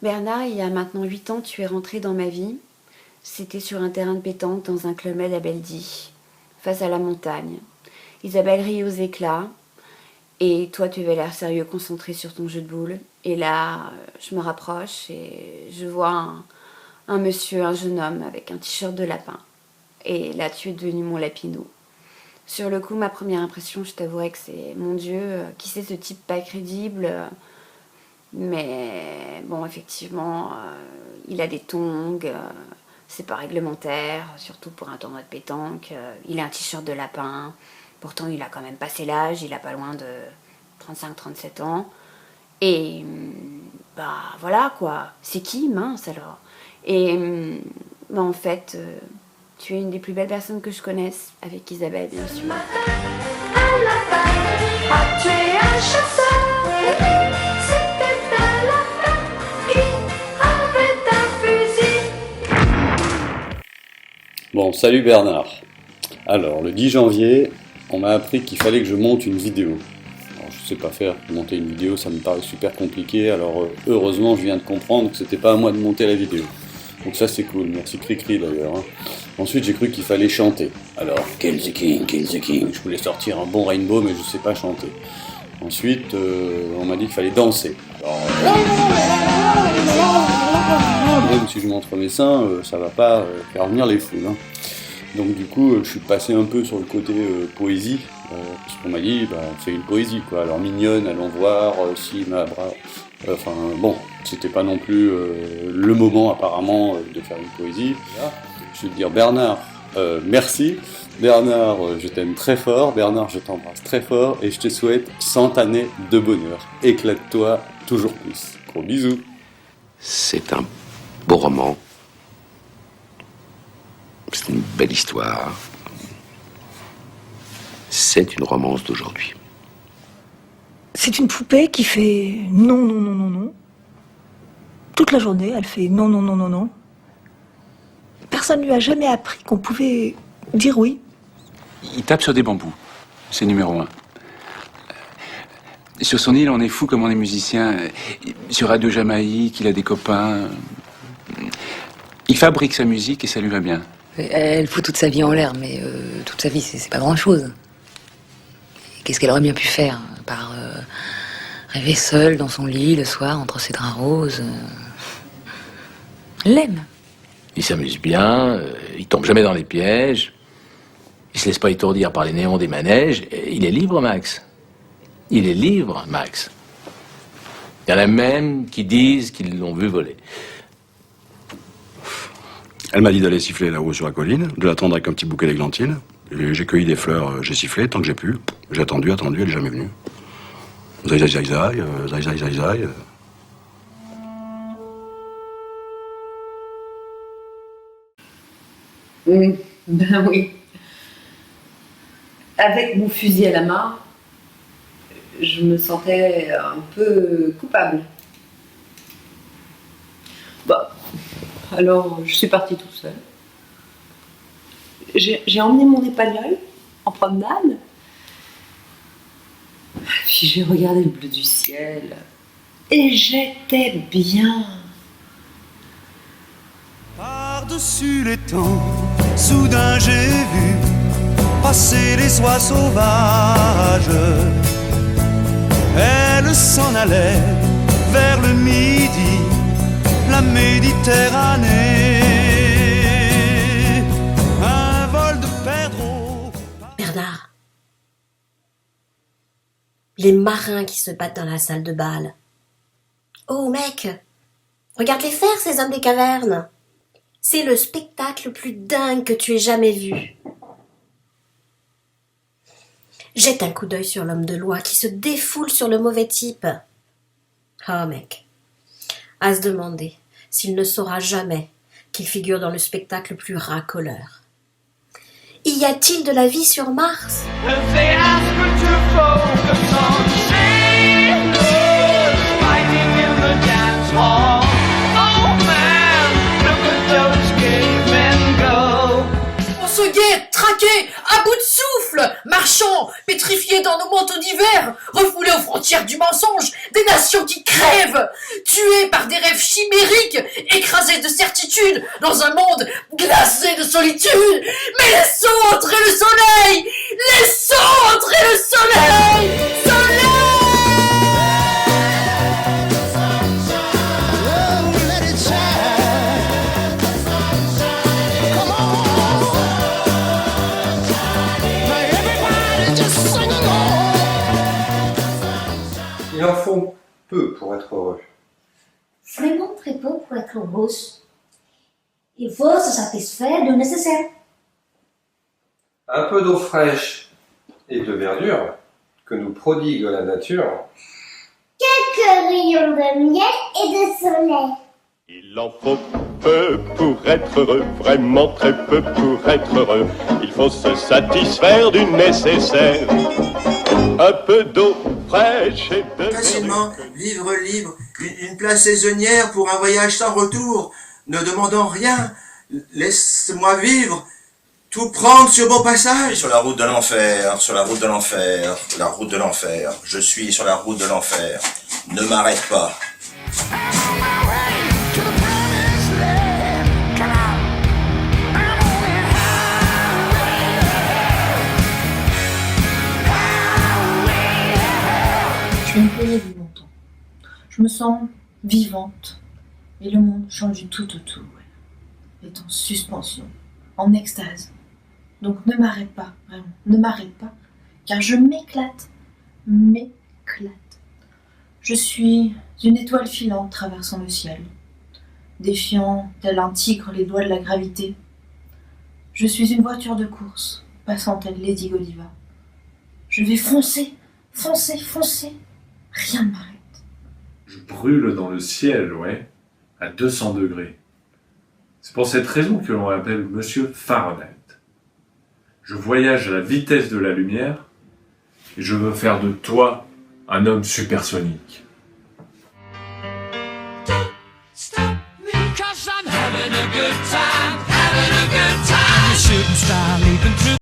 Bernard, il y a maintenant 8 ans, tu es rentré dans ma vie. C'était sur un terrain de pétanque dans un club med à Beldy, face à la montagne. Isabelle rit aux éclats, et toi tu avais l'air sérieux, concentré sur ton jeu de boules. Et là, je me rapproche et je vois un monsieur, un jeune homme avec un t-shirt de lapin. Et là, tu es devenu mon lapinou. Sur le coup, ma première impression, je t'avouerais que c'est, mon Dieu, qui c'est ce type pas crédible? Mais bon, effectivement, il a des tongs, c'est pas réglementaire, surtout pour un tournoi de pétanque. Il a un t-shirt de lapin, pourtant il a quand même passé l'âge, il a pas loin de 35-37 ans. Et bah voilà quoi, c'est qui, mince alors? Et bah en fait, tu es une des plus belles personnes que je connaisse, avec Isabelle bien sûr. À la base, a tué un chasseur. C'était un lapin qui avait un fusil. Bon, salut Bernard. Alors, le 10 janvier, on m'a appris qu'il fallait que je monte une vidéo. Alors, je sais pas faire, monter une vidéo, ça me paraît super compliqué, alors heureusement je viens de comprendre que c'était pas à moi de monter la vidéo. Donc ça c'est cool, merci Cricri d'ailleurs. Hein. Ensuite j'ai cru qu'il fallait chanter. Alors, Kill the King, Kill the King. Je voulais sortir un bon Rainbow mais je sais pas chanter. Ensuite, on m'a dit qu'il fallait danser. Alors, même si je montre mes seins, ça va pas faire venir les foules. Hein. Donc du coup, je suis passé un peu sur le côté poésie, parce qu'on m'a dit, fais une poésie, quoi. Alors mignonne, allons voir, si, ma bras... Enfin, bon, c'était pas non plus le moment, apparemment, de faire une poésie. Là, je vais te dire, Bernard, merci. Bernard, je t'aime très fort. Bernard, je t'embrasse très fort. Et je te souhaite 100 années de bonheur. Éclate-toi toujours plus. Gros bisous. C'est un beau roman. C'est une belle histoire. C'est une romance d'aujourd'hui. C'est une poupée qui fait non, non, non, non, non. Toute la journée, elle fait non, non, non, non, non. Personne ne lui a jamais appris qu'on pouvait dire oui. Il tape sur des bambous. C'est numéro 1. Sur son île, on est fou comme on est musicien. Sur Radio Jamaïque, il a des copains. Il fabrique sa musique et ça lui va bien. Elle fout toute sa vie en l'air, mais toute sa vie, c'est pas grand-chose. Qu'est-ce qu'elle aurait bien pu faire, par rêver seule dans son lit le soir entre ses draps roses? Elle l'aime. Il s'amuse bien, il tombe jamais dans les pièges, il se laisse pas étourdir par les néons des manèges. Il est libre, Max. Il est libre, Max. Il y en a même qui disent qu'ils l'ont vu voler. Elle m'a dit d'aller siffler là-haut sur la colline, de l'attendre avec un petit bouquet d'églantines. Et j'ai cueilli des fleurs, j'ai sifflé tant que j'ai pu. J'ai attendu, elle est jamais venue. Zai, zai, zai, zai, zai, zai, zai, zai. Ben oui. Avec mon fusil à la main, je me sentais un peu coupable. Bah, alors je suis partie tout seul. J'ai emmené mon épagnol en promenade. Puis j'ai regardé le bleu du ciel. Et j'étais bien. Par-dessus les temps, soudain j'ai vu passer les oies sauvages. Elles s'en allaient vers le midi, la Méditerranée. Un vol de perdreaux. Bernard, les marins qui se battent dans la salle de bal. Oh mec, regarde les faire, ces hommes des cavernes. C'est le spectacle le plus dingue que tu aies jamais vu. Jette un coup d'œil sur l'homme de loi qui se défoule sur le mauvais type. Oh mec, à se demander s'il ne saura jamais qu'il figure dans le spectacle le plus racoleur. Y a-t-il de la vie sur Mars? On se guette, traqués, à bout de souffle, marchant, pétrifiés dans nos manteaux d'hiver, refoulés aux frontières frontières du mensonge, des nations qui crèvent, tuées par des rêves chimériques, écrasées de certitude dans un monde glacé de solitude. Mais laissons entrer le soleil! Laissons entrer le soleil! Soleil! Il en faut peu pour être heureux. Vraiment très peu pour être heureuse. Il faut se satisfaire du nécessaire. Un peu d'eau fraîche et de verdure que nous prodigue la nature. Quelques rayons de miel et de soleil. Il en faut peu pour être heureux, vraiment très peu pour être heureux. Il faut se satisfaire du nécessaire. Un peu d'eau fraîche et de facilement, vivre libre, une place saisonnière pour un voyage sans retour, ne demandant rien, laisse-moi vivre, tout prendre sur mon passage. Sur la route de l'enfer, sur la route de l'enfer, la route de l'enfer, je suis sur la route de l'enfer, ne m'arrête pas. Je vais me poser du longtemps. Je me sens vivante. Et le monde change du tout au tout. Est en suspension, en extase. Donc ne m'arrête pas, vraiment. Ne m'arrête pas. Car je m'éclate. M'éclate. Je suis une étoile filante traversant le ciel. Défiant tel un tigre les doigts de la gravité. Je suis une voiture de course, passant telle Lady Godiva. Je vais foncer, foncer, foncer. Rien ne m'arrête. Je brûle dans le ciel, ouais, à 200 degrés. C'est pour cette raison que l'on m'appelle Monsieur Fahrenheit. Je voyage à la vitesse de la lumière et je veux faire de toi un homme supersonique. Stop me, 'cause I'm having a good time, having a good time. You shouldn't start leaving through